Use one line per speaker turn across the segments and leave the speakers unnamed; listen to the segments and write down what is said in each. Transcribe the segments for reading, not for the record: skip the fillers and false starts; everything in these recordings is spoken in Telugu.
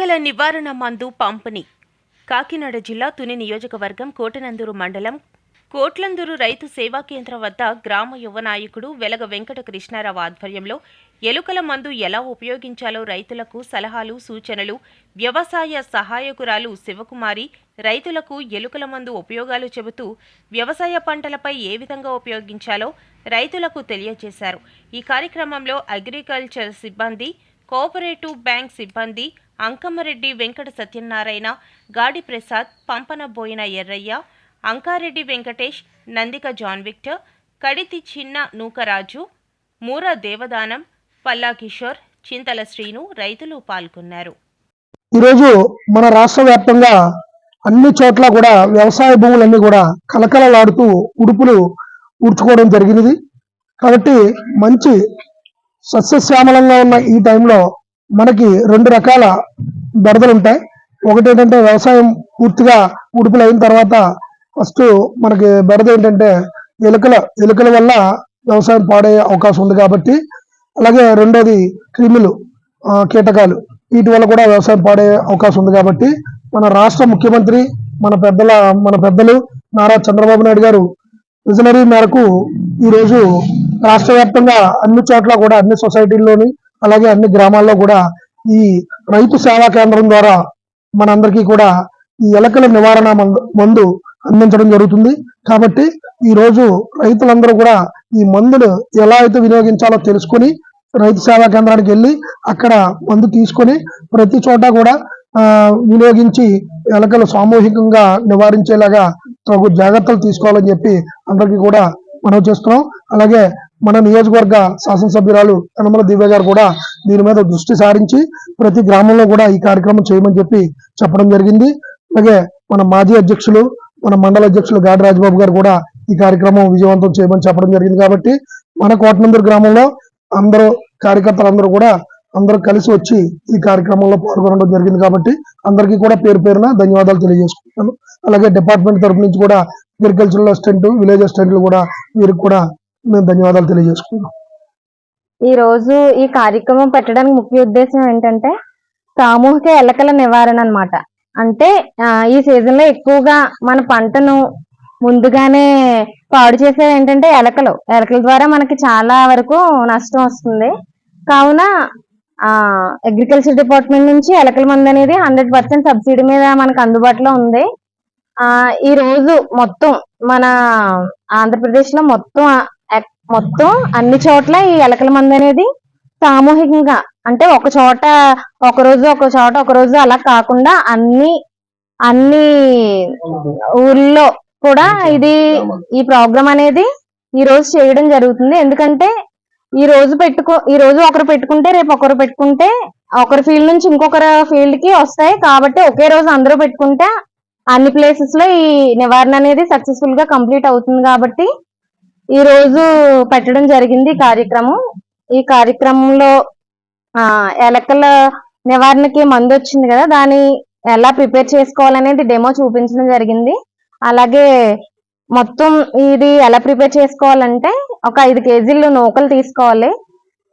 ఎలుకల నివారణ మందు పంపిణీ. కాకినాడ జిల్లా తుని నియోజకవర్గం కోటనందూరు మండలం కోట్లందూరు రైతు సేవా కేంద్రం వద్ద గ్రామ యువ నాయకుడు వెలగ వెంకట కృష్ణారావు ఆధ్వర్యంలో ఎలుకల మందు ఎలా ఉపయోగించాలో రైతులకు సలహాలు సూచనలు, వ్యవసాయ సహాయకురాలు శివకుమారి రైతులకు ఎలుకల మందు ఉపయోగాలు చెబుతూ వ్యవసాయ పంటలపై ఏ విధంగా ఉపయోగించాలో రైతులకు తెలియజేశారు. ఈ కార్యక్రమంలో అగ్రికల్చర్ సిబ్బంది, కోఆపరేటివ్ బ్యాంక్ సిబ్బంది అంకమ్మరెడ్డి వెంకట సత్యనారాయణ, గాడి ప్రసాద్, పంపన బోయిన ఎర్రయ్య, అంకారెడ్డి వెంకటేష్, నందిక జాన్ విక్టర్, కడితి చిన్న నూకరాజు, మూర దేవదానం, పల్లా కిషోర్, చింతల శ్రీను రైతులు పాల్గొన్నారు.
ఈరోజు మన రాష్ట్ర వ్యాప్తంగా అన్ని చోట్ల కూడా వ్యవసాయ భూములన్నీ కూడా కలకలలాడుతూ ఉడుపులు ఊడ్చుకోవడం జరిగినది. కాబట్టి మంచి సస్యశ్యామలంగా ఉన్న ఈ టైంలో మనకి రెండు రకాల బెడదలు ఉంటాయి. ఒకటి ఏంటంటే వ్యవసాయం పూర్తిగా ఉడుపులు అయిన తర్వాత ఫస్ట్ మనకి బెడద ఏంటంటే ఎలుకల వల్ల వ్యవసాయం పాడయ్యే అవకాశం ఉంది కాబట్టి, అలాగే రెండోది క్రిములు, కీటకాలు, వీటి వల్ల కూడా వ్యవసాయం పాడయ్యే అవకాశం ఉంది కాబట్టి మన రాష్ట్ర ముఖ్యమంత్రి మన పెద్దలు నారా చంద్రబాబు నాయుడు గారు విజనరీ మేరకు ఈరోజు రాష్ట్ర వ్యాప్తంగా అన్ని చోట్ల కూడా అన్ని సొసైటీల్లోని అలాగే అన్ని గ్రామాల్లో కూడా ఈ రైతు సేవా కేంద్రం ద్వారా మనందరికీ కూడా ఈ ఎలుకల నివారణ మందు అందించడం జరుగుతుంది. కాబట్టి ఈ రోజు రైతులందరూ కూడా ఈ మందును ఎలా అయితే వినియోగించాలో తెలుసుకుని రైతు సేవా కేంద్రానికి వెళ్ళి అక్కడ మందు తీసుకొని ప్రతి చోట కూడా వినియోగించి ఎలుకలు సామూహికంగా నివారించేలాగా తగు జాగ్రత్తలు తీసుకోవాలని చెప్పి అందరికీ కూడా మనవి చేస్తున్నాం. అలాగే మన నియోజకవర్గ శాసనసభ్యురాలు యనమల దివ్య గారు కూడా దీని మీద దృష్టి సారించి ప్రతి గ్రామంలో కూడా ఈ కార్యక్రమం చేయమని చెప్పడం జరిగింది. అలాగే మన మాజీ అధ్యక్షులు, మన మండల అధ్యక్షులు గాడి రాజబాబు గారు కూడా ఈ కార్యక్రమం విజయవంతం చేయమని చెప్పడం జరిగింది. కాబట్టి మన కోటనందూరు గ్రామంలో అందరూ కార్యకర్తలందరూ కూడా అందరూ కలిసి వచ్చి ఈ కార్యక్రమంలో పాల్గొనడం జరిగింది. కాబట్టి అందరికీ కూడా పేరు పేరున ధన్యవాదాలు తెలియజేసుకుంటాను. అలాగే డిపార్ట్మెంట్ తరఫు నుంచి కూడా అగ్రికల్చరల్ అసిస్టెంట్, విలేజ్ అసిస్టెంట్లు కూడా వీరికి కూడా మేము ధన్యవాదాలు తెలియజేసుకుంటాం.
ఈ రోజు ఈ కార్యక్రమం పెట్టడానికి ముఖ్య ఉద్దేశం ఏంటంటే సామూహిక ఎలుకల నివారణ అన్నమాట. అంటే ఈ సీజన్ లో ఎక్కువగా మన పంటను ముందుగానే పాడు చేసేది ఏంటంటే ఎలకల ద్వారా మనకి చాలా వరకు నష్టం వస్తుంది. కావున అగ్రికల్చర్ డిపార్ట్మెంట్ నుంచి ఎలకల మందు అనేది 100% సబ్సిడీ మీద మనకు అందుబాటులో ఉంది. ఈ రోజు మొత్తం మన ఆంధ్రప్రదేశ్ లో మొత్తం అన్ని చోట్ల ఈ ఎలకల మందు అనేది సామూహికంగా, అంటే ఒక రోజు అలా కాకుండా అన్ని ఊర్లో కూడా ఈ ప్రోగ్రామ్ అనేది ఈ రోజు చేయడం జరుగుతుంది. ఎందుకంటే ఈ రోజు ఒకరు పెట్టుకుంటే రేపు ఒకరు పెట్టుకుంటే ఒకరి ఫీల్డ్ నుంచి ఇంకొకరు ఫీల్డ్ కి వస్తాయి. కాబట్టి ఒకే రోజు అందరూ పెట్టుకుంటే అన్ని ప్లేసెస్ లో ఈ నివారణ అనేది సక్సెస్ఫుల్ గా కంప్లీట్ అవుతుంది. కాబట్టి ఈ రోజు పెట్టడం జరిగింది ఈ కార్యక్రమంలో ఎలకల నివారణకి మందు వచ్చింది కదా, దాన్ని ఎలా ప్రిపేర్ చేసుకోవాలనేది డెమో చూపించడం జరిగింది. అలాగే మొత్తం ఇది ఎలా ప్రిపేర్ చేసుకోవాలంటే ఒక 5 కేజీలు నూకలు తీసుకోవాలి.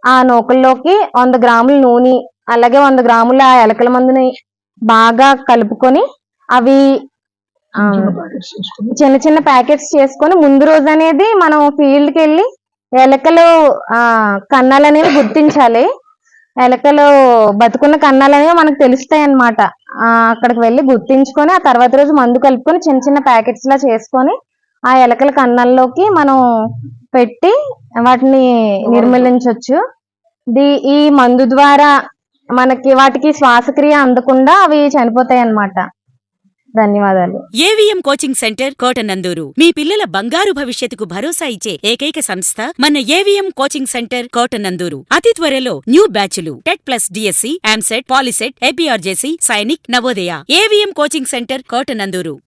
ఆ నూకల్లోకి 100 గ్రాముల నూనె, అలాగే 100 గ్రాముల ఎలకల మందుని బాగా కలుపుకొని అవి చిన్న చిన్న ప్యాకెట్స్ చేసుకొని ముందు రోజు అనేది మనం ఫీల్డ్కి వెళ్ళి ఎలకలు కన్నాలు అనేవి గుర్తించాలి. ఎలకలు బతుకున్న కన్నాలు అనేవి మనకు తెలుస్తాయి అన్నమాట. అక్కడికి వెళ్ళి గుర్తించుకొని ఆ తర్వాత రోజు మందు కలుపుకొని చిన్న చిన్న ప్యాకెట్స్ లా చేసుకొని ఆ ఎలకల కన్నాల్లోకి మనం పెట్టి వాటిని నిర్మూలించవచ్చు. ఈ మందు ద్వారా వాటికి శ్వాసక్రియ అందకుండా అవి చనిపోతాయి అన్నమాట. ధన్యవాదాలు.
ఏవిఎం కోచింగ్ సెంటర్ కోటనందూరు మీ పిల్లల బంగారు భవిష్యత్తుకు భరోసా ఇచ్చే ఏకైక సంస్థ మన ఏవిఎం కోచింగ్ సెంటర్ కోటనందూరు. అతి త్వరలో న్యూ బ్యాచ్లు TET plus DSC, EAMCET, POLYCET, APRJC, Sainik, Navodaya. AVM coaching centre Kotananduru.